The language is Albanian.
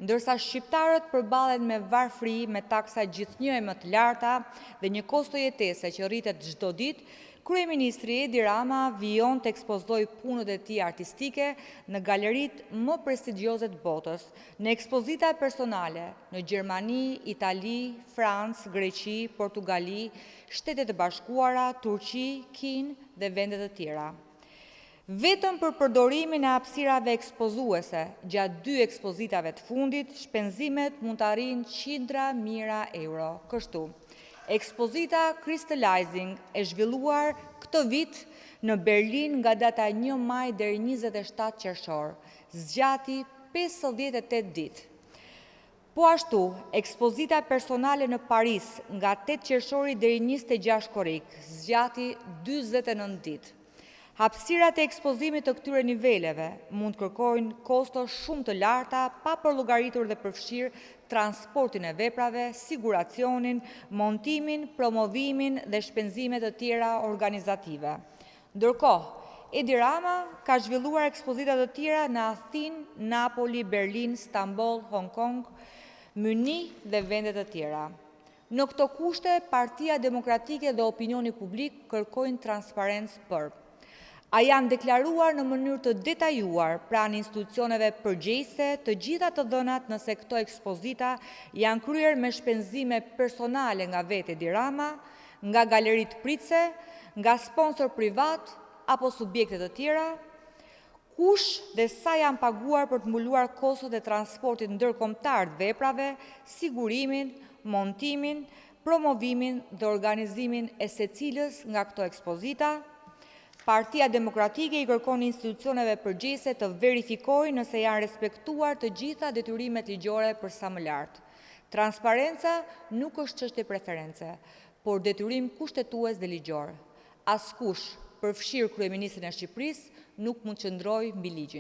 ndërsa shqiptarët përballen me varfëri, me taksa gjithnjë më të larta dhe një kosto jetese që rritet çdo ditë, Kryeministri Edi Rama vijon të ekspozoj punët e tij artistike në galeritë më prestigjioze të botës, në ekspozita personale në Gjermani, Itali, Francë, Greqi, Portugali, Shtetet e Bashkuara, Turqi, Kinë dhe vende të tjera. Vetëm për përdorimin e hapësirave ekspozuese gjatë 2 ekspozitave të fundit, shpenzimet mund të arrijnë qindra mijëra euro. Kështu, ekspozita Crystallizing e zhvilluar këtë vit në Berlin nga data 1 maj deri 27 qershor, zgjati 58 ditë. Po ashtu, ekspozita personale në Paris nga 8 qershori deri 26 korrik, zgjati 49 ditë. Hapësirat e ekspozimit të këtyre niveleve mund të kërkojnë kosto shumë të larta pa përllogaritur dhe përfshirë transportin e veprave, siguracionin, montimin, promovimin dhe shpenzime të tjera organizative. Ndërkohë, Edi Rama ka zhvilluar ekspozita të tjera në Athinë, Napoli, Berlin, Stamboll, Hong Kong, Myni dhe vende të tjera. Në këto kushte, Partia Demokratike dhe opinioni publik kërkojnë transparencë për: a janë deklaruar në mënyrë të detajuar pranë institucioneve përgjegjëse të gjitha të dhënat nëse këto ekspozita janë kryer me shpenzime personale nga vetë Edi Rama, nga galeritë pritse, nga sponsor privat apo subjekte të tjera, kush dhe sa janë paguar për të mbuluar kostot e transportit ndërkombëtar të veprave, sigurimin, montimin, promovimin dhe organizimin e secilës nga këto ekspozita. Partia Demokratike i kërkon institucioneve përgjegjëse të verifikojnë nëse janë respektuar të gjitha detyrimet ligjore për sa më lartë. Transparenca nuk është çështje preference, por detyrim kushtetues dhe ligjor. Askush, përfshirë Kryeministrin e Shqipërisë, nuk mund të qëndrojë mbi ligjin.